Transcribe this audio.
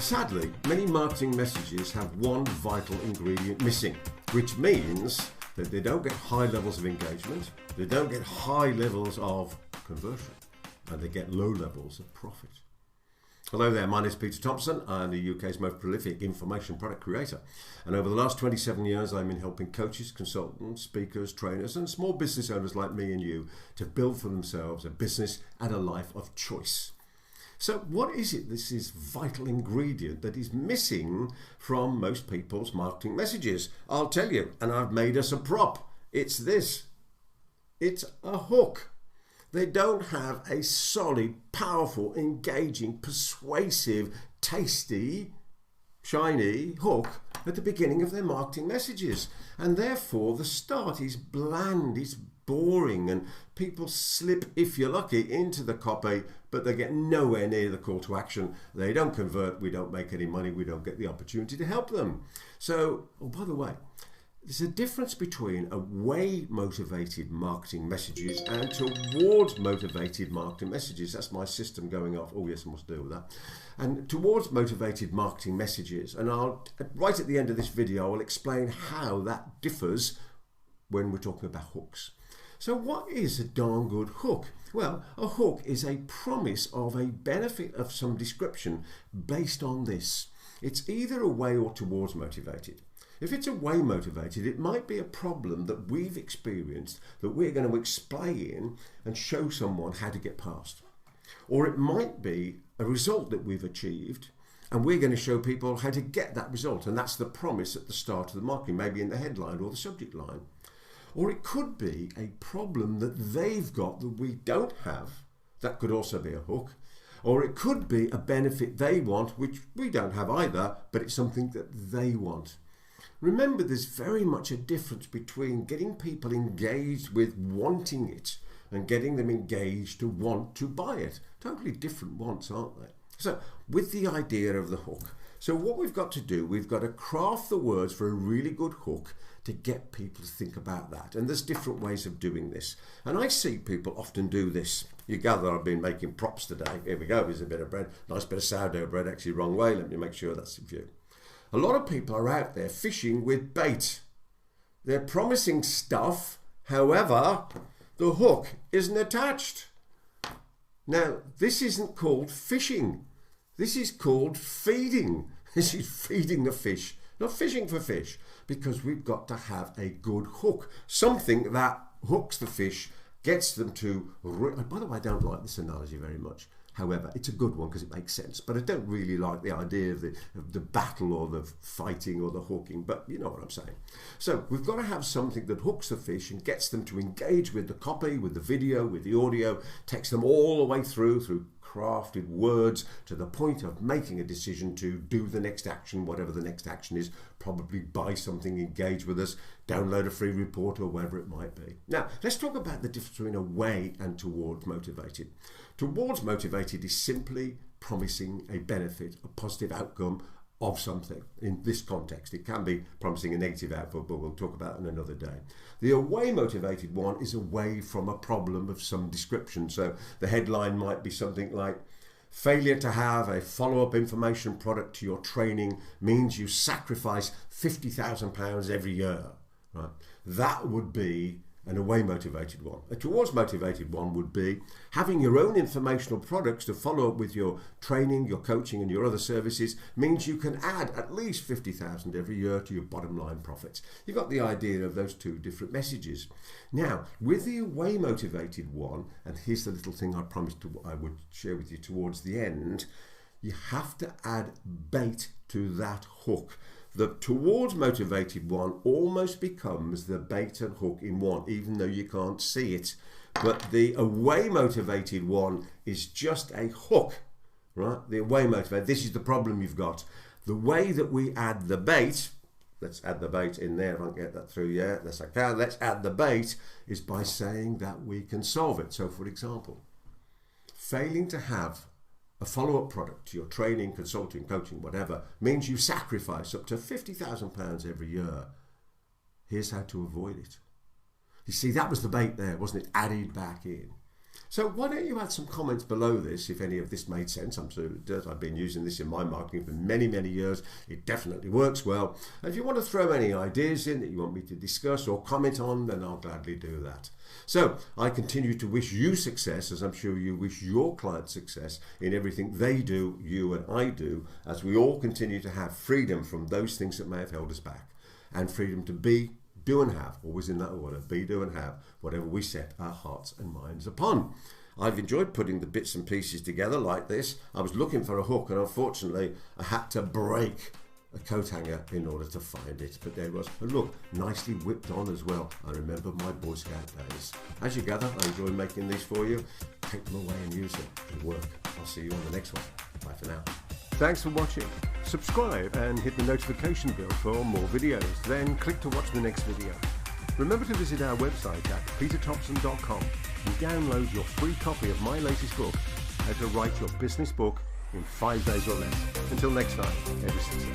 Sadly, many marketing messages have one vital ingredient missing, which means that they don't get high levels of engagement, they don't get high levels of conversion, and they get low levels of profit. Hello there, my name is Peter Thomson. I'm the UK's most prolific information product creator. And over the last 27 years, I've been helping coaches, consultants, speakers, trainers, and small business owners like me and you to build for themselves a business and a life of choice. So what is it, this is vital ingredient that is missing from most people's marketing messages? I'll tell you, and I've made us a prop. It's this. It's a hook. They don't have a solid, powerful, engaging, persuasive, tasty, shiny hook at the beginning of their marketing messages. And therefore, the start is bland, it's boring, and people slip, if you're lucky, into the copy, but they get nowhere near the call to action. They don't convert, we don't make any money, we don't get the opportunity to help them. So, oh, by the way, there's a difference between away motivated marketing messages and towards motivated marketing messages. That's my system going off. Oh yes, I must deal with that. And towards motivated marketing messages, and I'll right at the end of this video, I'll explain how that differs when we're talking about hooks. So what is a darn good hook? Well, a hook is a promise of a benefit of some description based on this. It's either away or towards motivated. If it's away motivated, it might be a problem that we've experienced that we're going to explain and show someone how to get past. Or it might be a result that we've achieved and we're going to show people how to get that result. And that's the promise at the start of the marketing, maybe in the headline or the subject line. Or it could be a problem that they've got that we don't have. That could also be a hook. Or it could be a benefit they want, which we don't have either, but it's something that they want. Remember, there's very much a difference between getting people engaged with wanting it and getting them engaged to want to buy it. Totally different wants, aren't they? So, with the idea of the hook. So what we've got to do, we've got to craft the words for a really good hook to get people to think about that. And there's different ways of doing this. And I see people often do this. You gather I've been making props today. Here we go, here's a bit of bread. Nice bit of sourdough bread, actually wrong way. Let me make sure that's the view. A lot of people are out there fishing with bait. They're promising stuff, however, the hook isn't attached. Now, this isn't called fishing. This is called feeding. This is feeding a fish, not fishing for fish, because we've got to have a good hook. Something that hooks the fish, gets them to... By the way, I don't like this analogy very much. However, it's a good one because it makes sense. But I don't really like the idea of the battle or the fighting or the hooking. But you know what I'm saying. So we've got to have something that hooks the fish and gets them to engage with the copy, with the video, with the audio, takes them all the way through crafted words to the point of making a decision to do the next action, whatever the next action is, probably buy something, engage with us, download a free report or whatever it might be. Now, let's talk about the difference between away and towards motivated. Towards motivated is simply promising a benefit, a positive outcome of something. In this context, it can be promising a negative output, but we'll talk about it on another day. The away motivated one is away from a problem of some description. So the headline might be something like, failure to have a follow-up information product to your training means you sacrifice £50,000 every year. Right? That would be an away motivated one. A towards motivated one would be having your own informational products to follow up with your training, your coaching and your other services means you can add at least 50,000 every year to your bottom line profits. You've got the idea of those two different messages. Now, with the away motivated one, and here's the little thing I promised I would share with you towards the end, you have to add bait to that hook. The towards motivated one almost becomes the bait and hook in one, even though you can't see it. But the away motivated one is just a hook, right? The away motivated, this is the problem you've got. The way that we add the bait, let's add the bait in there, if I can get that through, yeah, yes I can. Let's add the bait is by saying that we can solve it. So for example, failing to have a follow-up product to your training, consulting, coaching, whatever, means you sacrifice up to £50,000 every year. Here's how to avoid it. You see, that was the bait there, wasn't it? Added back in. So why don't you add some comments below this if any of this made sense? I'm sure it does. I've been using this in my marketing for many, many years. It definitely works well. And if you want to throw any ideas in that you want me to discuss or comment on, then I'll gladly do that. So I continue to wish you success, as I'm sure you wish your clients success in everything they do, you and I do, as we all continue to have freedom from those things that may have held us back, and freedom to be, do and have, always in that order, be, do and have, whatever we set our hearts and minds upon. I've enjoyed putting the bits and pieces together like this. I was looking for a hook and unfortunately I had to break a coat hanger in order to find it, but there it was. And look, nicely whipped on as well. I remember my Boy Scout days. As you gather, I enjoy making these for you. Take them away and use them and work. I'll see you on the next one. Bye for now. Thanks for watching. Subscribe and hit the notification bell for more videos. Then click to watch the next video. Remember to visit our website at peterthomson.com and download your free copy of my latest book, How to Write Your Business Book in 5 days or less. Until next time, every success.